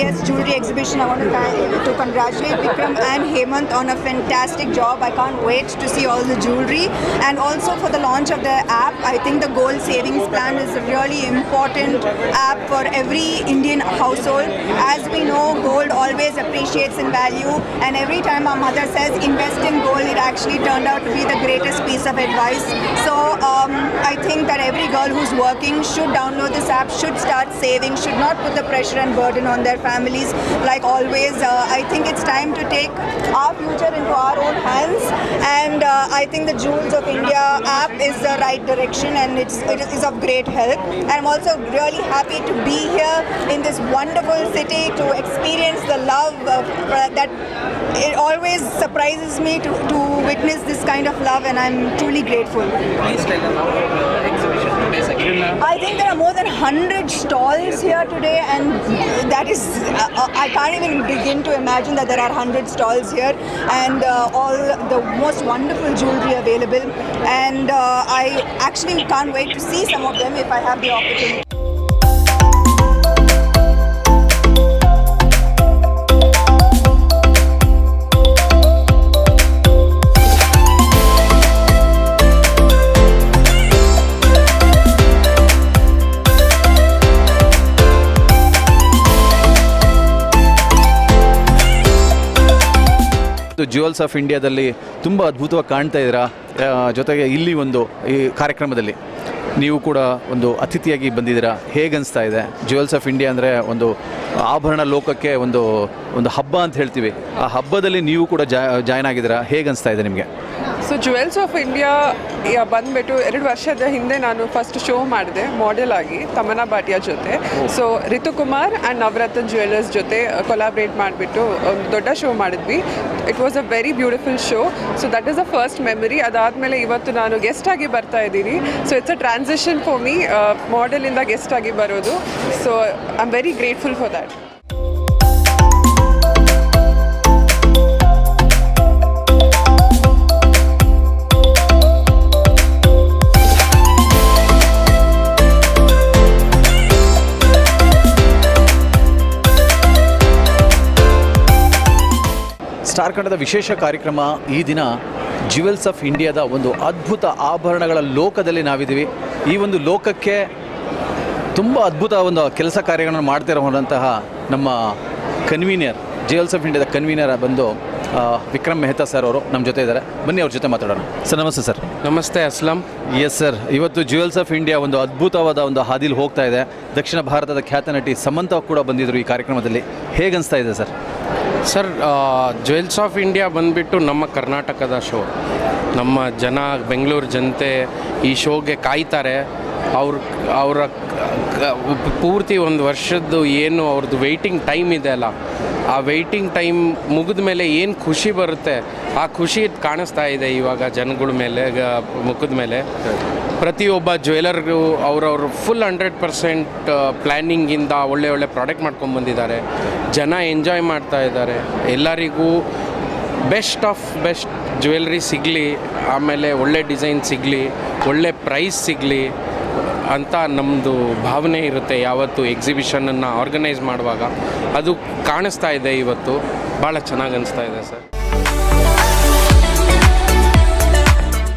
AS Jewelry Exhibition. I want to congratulate Vikram and Hemant on a fantastic job. I can't wait to see all the jewelry, and also for the launch of the app. I think the Gold Savings Plan is a really important app for every Indian household. As we know, gold always appreciates in value, and every time our mother says invest in gold, it actually turned out to be the greatest piece of advice. So I think that every girl who's working should download this app, should start saving, should not put the pressure and burden on their families. Like always, I think it's time to take our future into our own hands, and I think the Jewels of India app is the right direction, and it is of great help. And I'm also really happy to be here in this wonderful city to experience the love that it always surprises me to witness this kind of love, and I'm truly grateful. Please tell us about the exhibition today, Sakina. I think there are more than 100 stalls here today, and that is, I can't even begin to imagine that there are 100 stalls here, and all the most wonderful jewelry available, and I actually can't wait to see some of them if I have the opportunity. Jewels of ಇಂಡಿಯಾದಲ್ಲಿ ತುಂಬ ಅದ್ಭುತವಾಗಿ ಕಾಣ್ತಾ ಇದ್ದೀರಾ. ಜೊತೆಗೆ ಇಲ್ಲಿ ಈ ಕಾರ್ಯಕ್ರಮದಲ್ಲಿ ನೀವು ಕೂಡ ಒಂದು ಅತಿಥಿಯಾಗಿ ಬಂದಿದ್ದೀರಾ. ಹೇಗನ್ನಿಸ್ತಾ ಇದೆ? ಜ್ಯುವೆಲ್ಸ್ ಆಫ್ ಇಂಡಿಯಾ ಅಂದರೆ ಒಂದು ಆಭರಣ ಲೋಕಕ್ಕೆ ಒಂದು ಹಬ್ಬ ಅಂತ ಹೇಳ್ತೀವಿ. ಆ ಹಬ್ಬದಲ್ಲಿ ನೀವು ಕೂಡ ಜಾಯ್ನ್ ಆಗಿದ್ದೀರಾ. ಹೇಗನ್ನಿಸ್ತಾ ಇದೆ ನಿಮಗೆ? ಸೊ ಜ್ಯುವೆಲ್ಸ್ ಆಫ್ ಇಂಡಿಯಾ ಬಂದುಬಿಟ್ಟು 2 ವರ್ಷದ ಹಿಂದೆ ನಾನು ಫಸ್ಟ್ ಶೋ ಮಾಡಿದೆ ಮಾಡೆಲ್ ಆಗಿ ತಮನ್ನಾ ಭಾಟಿಯಾ ಜೊತೆ. ಸೊ ರಿತುಕುಮಾರ್ ಆ್ಯಂಡ್ ನವರತ್ನ ಜ್ಯುವೆಲರ್ಸ್ ಜೊತೆ ಕೊಲಾಬ್ರೇಟ್ ಮಾಡಿಬಿಟ್ಟು ಒಂದು ದೊಡ್ಡ ಶೋ ಮಾಡಿದ್ವಿ. It was a very beautiful show. So that is a first memory. ಅದಾದಮೇಲೆ ಇವತ್ತು ನಾನು ಗೆಸ್ಟ್ ಆಗಿ ಬರ್ತಾ ಇದ್ದೀನಿ. So it's a transition for me, ಮಾಡೆಲಿಂದ guest ಆಗಿ ಬರೋದು. So I am very grateful for that. Star ಕನ್ನಡದ ವಿಶೇಷ ಕಾರ್ಯಕ್ರಮ. ಈ ದಿನ ಜ್ಯುವೆಲ್ಸ್ ಆಫ್ ಇಂಡಿಯಾದ ಒಂದು ಅದ್ಭುತ ಆಭರಣಗಳ ಲೋಕದಲ್ಲಿ ನಾವಿದ್ದೀವಿ. ಈ ಒಂದು ಲೋಕಕ್ಕೆ ತುಂಬ ಅದ್ಭುತ ಒಂದು ಕೆಲಸ ಕಾರ್ಯಗಳನ್ನು ಮಾಡ್ತಿರೋಂತಹ ನಮ್ಮ ಕನ್ವೀನರ್, ಜ್ಯುವೆಲ್ಸ್ ಆಫ್ ಇಂಡಿಯಾದ ಕನ್ವೀನರ್ ಬಂದು ವಿಕ್ರಮ್ ಮೆಹ್ತಾ ಸರ್ ಅವರು ನಮ್ಮ ಜೊತೆ ಇದ್ದಾರೆ. ಬನ್ನಿ ಅವ್ರ ಜೊತೆ ಮಾತಾಡೋಣ. ಸರ್ ನಮಸ್ತೆ ಸರ್. ನಮಸ್ತೆ ಅಸ್ಲಂ. ಎಸ್ ಸರ್, ಇವತ್ತು ಜ್ಯುವೆಲ್ಸ್ ಆಫ್ ಇಂಡಿಯಾ ಒಂದು ಅದ್ಭುತವಾದ ಒಂದು ಹಾದಿಲಿ ಹೋಗ್ತಾ ಇದೆ. ದಕ್ಷಿಣ ಭಾರತದ ಖ್ಯಾತ ನಟಿ ಸಮಂತಾ ಕೂಡ ಬಂದಿದ್ದರು ಈ ಕಾರ್ಯಕ್ರಮದಲ್ಲಿ. ಹೇಗನ್ನಿಸ್ತಾ ಇದೆ sir? Sir, jewels of India ಬಂದುಬಿಟ್ಟು ನಮ್ಮ ಕರ್ನಾಟಕದ ಶೋ. ನಮ್ಮ ಜನ, ಬೆಂಗಳೂರು ಜನತೆ ಈ ಶೋಗೆ ಕಾಯ್ತಾರೆ. ಅವರ ಪೂರ್ತಿ ಒಂದು ವರ್ಷದ್ದು ಏನು ಅವ್ರದ್ದು ವೆಯ್ಟಿಂಗ್ ಟೈಮ್ ಇದೆ ಅಲ್ಲ, ಆ ವೆಯ್ಟಿಂಗ್ ಟೈಮ್ ಮುಗಿದ ಮೇಲೆ ಏನು ಖುಷಿ ಬರುತ್ತೆ, ಆ ಖುಷಿ ಕಾಣಿಸ್ತಾ ಇದೆ ಇವಾಗ ಜನಗಳ ಮೇಲೆ, ಮುಖದ ಮೇಲೆ. ಪ್ರತಿಯೊಬ್ಬ ಜ್ಯುವೆಲರ್ಗೂ ಅವ್ರವ್ರ ಫುಲ್ 100% ಪ್ಲ್ಯಾನಿಂಗಿಂದ ಒಳ್ಳೆ ಪ್ರಾಡಕ್ಟ್ ಮಾಡ್ಕೊಂಡ್ಬಂದಿದ್ದಾರೆ. ಜನ ಎಂಜಾಯ್ ಮಾಡ್ತಾ ಇದ್ದಾರೆ. ಎಲ್ಲರಿಗೂ ಬೆಸ್ಟ್ ಆಫ್ ಬೆಸ್ಟ್ ಜ್ಯುವೆಲ್ರಿ ಸಿಗಲಿ, ಆಮೇಲೆ ಒಳ್ಳೆ ಡಿಸೈನ್ ಸಿಗಲಿ, ಒಳ್ಳೆ ಪ್ರೈಸ್ ಸಿಗಲಿ ಅಂತ ನಮ್ಮದು ಭಾವನೆ ಇರುತ್ತೆ. ಯಾವತ್ತು ಎಕ್ಸಿಬಿಷನನ್ನು ಆರ್ಗನೈಸ್ ಮಾಡುವಾಗ ಅದು ಕಾಣಿಸ್ತಾ ಇದೆ. ಇವತ್ತು ಭಾಳ ಚೆನ್ನಾಗಿ ಅನಿಸ್ತಾ ಇದೆ ಸರ್.